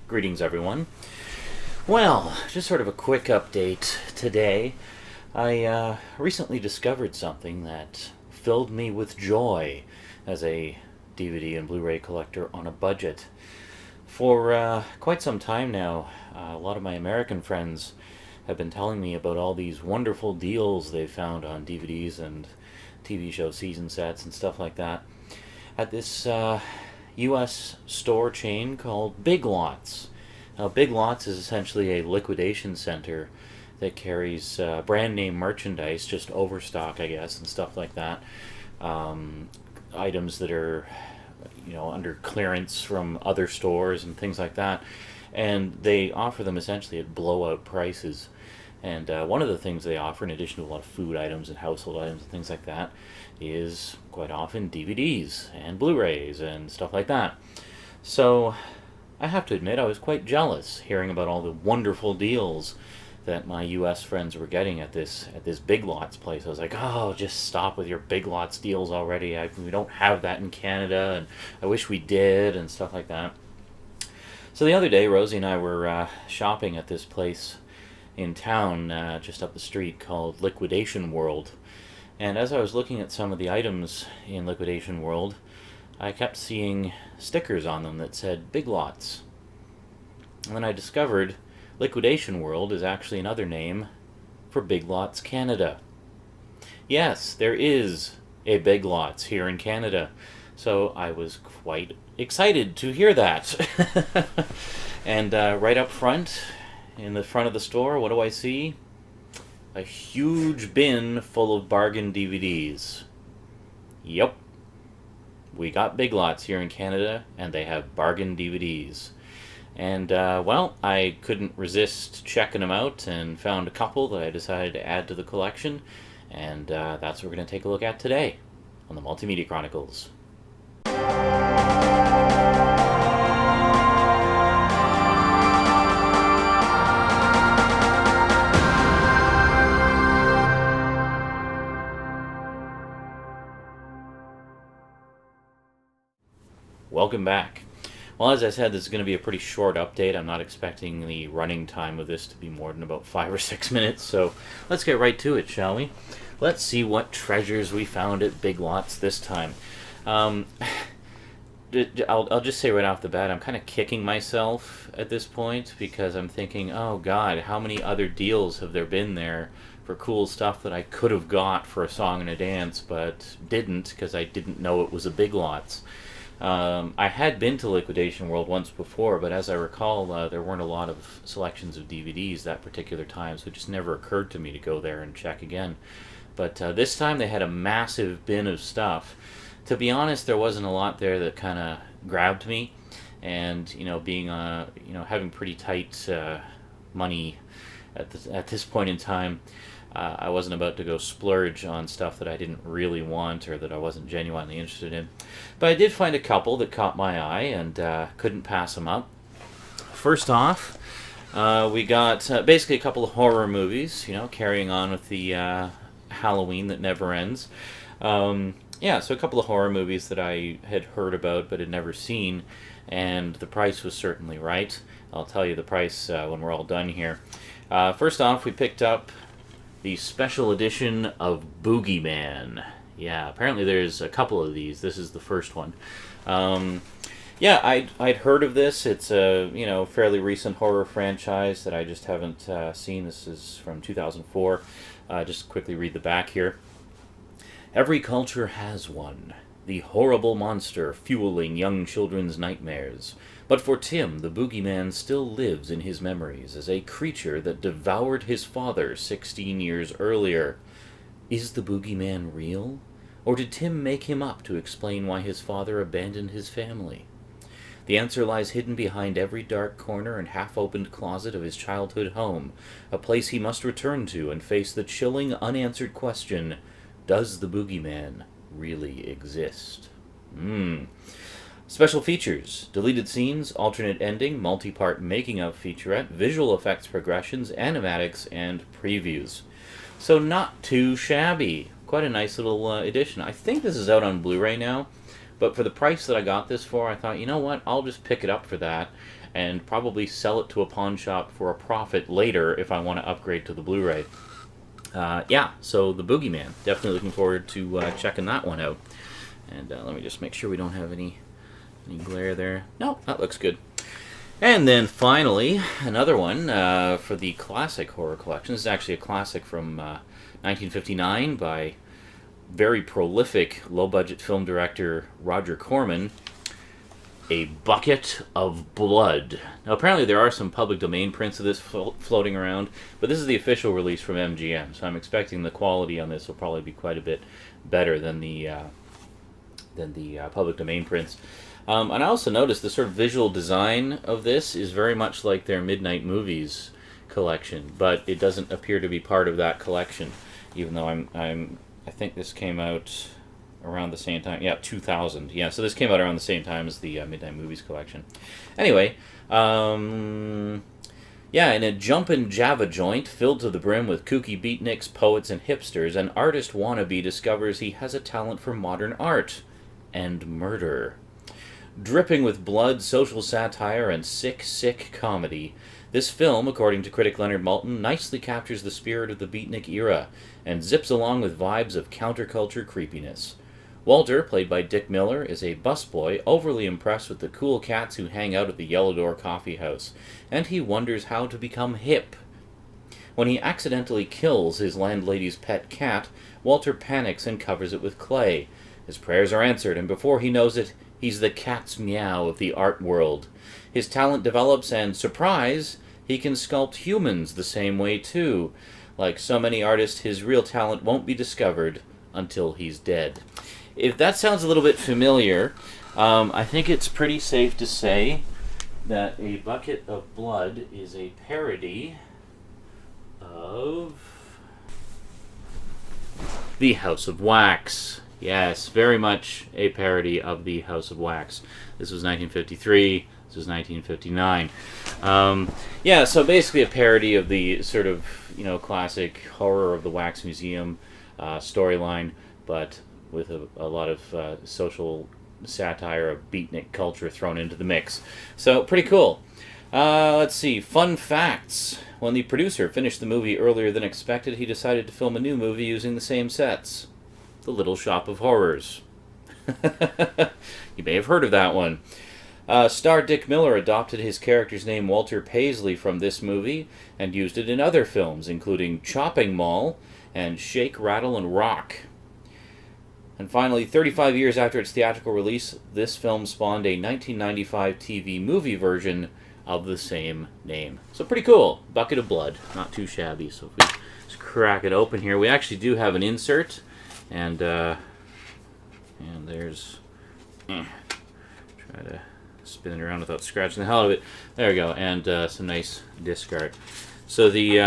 Greetings, everyone. Well, just sort of a quick update today. I recently discovered something that filled me with joy as a DVD and Blu-ray collector on a budget. For quite some time now, a lot of my American friends have been telling me about all these wonderful deals they found on DVDs and TV show season sets and stuff like that at this U.S. store chain called Big Lots. Now, Big Lots is essentially a liquidation center that carries brand name merchandise, just overstock, I guess, and stuff like that. Items that are, under clearance from other stores and things like that. And they offer them essentially at blowout prices. And one of the things they offer, in addition to a lot of food items and household items and things like that, is quite often DVDs and Blu-rays and stuff like that. So I have to admit I was quite jealous hearing about all the wonderful deals that my U.S. friends were getting at this Big Lots place. I was like, oh, just stop with your Big Lots deals already. We don't have that in Canada, and I wish we did, and stuff like that. So the other day, Rosie and I were shopping at this place in town just up the street called Liquidation World. And as I was looking at some of the items in Liquidation World, I kept seeing stickers on them that said Big Lots. And then I discovered Liquidation World is actually another name for Big Lots Canada. Yes, there is a Big Lots here in Canada. So I was quite excited to hear that. And right up front, in the front of the store, what do I see? A huge bin full of bargain DVDs. Yep. We got Big Lots here in Canada, and they have bargain DVDs. And, I couldn't resist checking them out and found a couple that I decided to add to the collection. And that's what we're going to take a look at today on the Multimedia Chronicles. Welcome back. Well, as I said, this is going to be a pretty short update. I'm not expecting the running time of this to be more than about 5 or 6 minutes, so let's get right to it, shall we? Let's see what treasures we found at Big Lots this time. I'll just say right off the bat, I'm kind of kicking myself at this point because I'm thinking, oh God, how many other deals have there been there for cool stuff that I could have got for a song and a dance, but didn't because I didn't know it was a Big Lots. I had been to Liquidation World once before, but as I recall, there weren't a lot of selections of DVDs that particular time, so it just never occurred to me to go there and check again. But this time they had a massive bin of stuff. To be honest, there wasn't a lot there that kind of grabbed me, and being having pretty tight money at this point in time. I wasn't about to go splurge on stuff that I didn't really want or that I wasn't genuinely interested in. But I did find a couple that caught my eye and couldn't pass them up. First off, we got basically a couple of horror movies, carrying on with the Halloween that never ends. So a couple of horror movies that I had heard about but had never seen, and the price was certainly right. I'll tell you the price when we're all done here. First off, we picked up the special edition of Boogeyman. Yeah, apparently there's a couple of these. This is the first one. I'd heard of this. It's a fairly recent horror franchise that I just haven't seen. This is from 2004. Just quickly read the back here. Every culture has one. The horrible monster fueling young children's nightmares. But for Tim, the boogeyman still lives in his memories as a creature that devoured his father 16 years earlier. Is the boogeyman real? Or did Tim make him up to explain why his father abandoned his family? The answer lies hidden behind every dark corner and half-opened closet of his childhood home, a place he must return to and face the chilling, unanswered question, does the boogeyman really exist? Special features, deleted scenes, alternate ending, multi-part making-of featurette, visual effects progressions, animatics, and previews. So not too shabby. Quite a nice little edition. I think this is out on Blu-ray now, but for the price that I got this for, I thought, you know what, I'll just pick it up for that. and probably sell it to a pawn shop for a profit later if I want to upgrade to the Blu-ray. Yeah, so The Boogeyman. Definitely looking forward to checking that one out. And let me just make sure we don't have any glare there. No, that looks good. And then finally, another one for the classic horror collection. This is actually a classic from 1959 by very prolific low-budget film director Roger Corman. A Bucket of Blood. Now, apparently there are some public domain prints of this floating around, but this is the official release from MGM, so I'm expecting the quality on this will probably be quite a bit better than the public domain prints. And I also noticed the sort of visual design of this is very much like their Midnight Movies collection, but it doesn't appear to be part of that collection, even though I think this came out around the same time. Yeah, 2000. Yeah, so this came out around the same time as the Midnight Movies collection. Anyway, yeah, in a jumpin' Java joint filled to the brim with kooky beatniks, poets, and hipsters, an artist wannabe discovers he has a talent for modern art and murder. Dripping with blood, social satire, and sick, sick comedy, this film, according to critic Leonard Maltin, nicely captures the spirit of the beatnik era and zips along with vibes of counterculture creepiness. Walter, played by Dick Miller, is a busboy overly impressed with the cool cats who hang out at the Yellow Door Coffee House, and he wonders how to become hip. When he accidentally kills his landlady's pet cat, Walter panics and covers it with clay. His prayers are answered, and before he knows it, he's the cat's meow of the art world. His talent develops, and, surprise, he can sculpt humans the same way too. Like so many artists, his real talent won't be discovered until he's dead. If that sounds a little bit familiar, I think it's pretty safe to say that A Bucket of Blood is a parody of The House of Wax. Yes, very much a parody of The House of Wax. This was 1953. This was 1959. Yeah, so basically a parody of the sort of, classic horror of the Wax Museum storyline, but with a lot of social satire of beatnik culture thrown into the mix. So, pretty cool. Let's see. Fun facts. When the producer finished the movie earlier than expected, he decided to film a new movie using the same sets. The Little Shop of Horrors. You may have heard of that one. Star Dick Miller adopted his character's name Walter Paisley from this movie and used it in other films, including Chopping Mall and Shake, Rattle, and Rock. And finally, 35 years after its theatrical release, this film spawned a 1995 TV movie version of the same name. So pretty cool. Bucket of Blood. Not too shabby. So if we just crack it open here, we actually do have an insert. And there's... try to spin it around without scratching the hell out of it. There we go. And some nice disc art. So the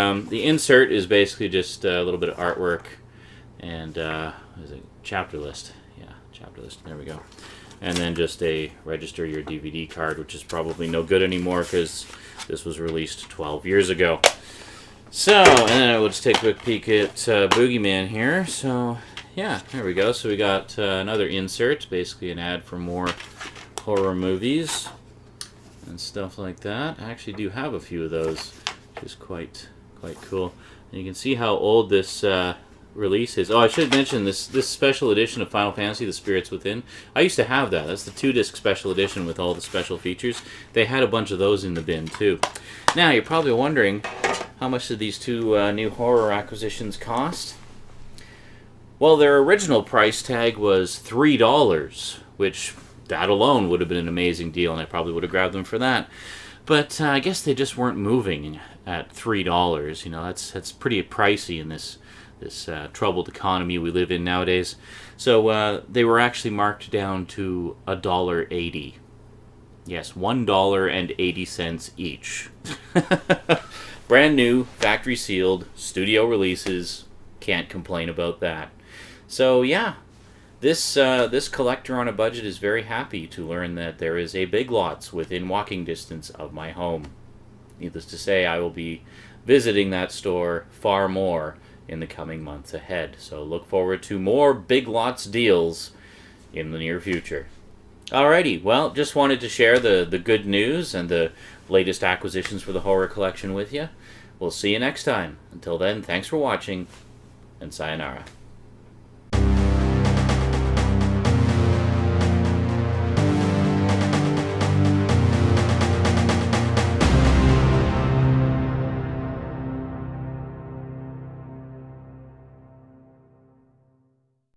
insert is basically just a little bit of artwork and what is it? Chapter list. Yeah, chapter list. There we go. And then just a register your DVD card, which is probably no good anymore because this was released 12 years ago. So, and then we'll just take a quick peek at Boogeyman here. So, yeah, there we go. So we got another insert, basically an ad for more horror movies and stuff like that. I actually do have a few of those, which is quite cool. And you can see how old this release is. Oh, I should mention this special edition of Final Fantasy, The Spirits Within. I used to have that. That's the 2-disc special edition with all the special features. They had a bunch of those in the bin, too. Now, you're probably wondering, how much did these two new horror acquisitions cost? Well, their original price tag was $3, which that alone would have been an amazing deal, and I probably would have grabbed them for that. But I guess they just weren't moving at $3. That's pretty pricey in this troubled economy we live in nowadays. So they were actually marked down to $1.80. Yes, $1.80 each. Brand new, factory sealed, studio releases. Can't complain about that. So yeah, this collector on a budget is very happy to learn that there is a Big Lots within walking distance of my home. Needless to say, I will be visiting that store far more in the coming months ahead. So look forward to more Big Lots deals in the near future. Alrighty, well, just wanted to share the good news and the latest acquisitions for the horror collection with you. We'll see you next time. Until then, thanks for watching, and sayonara.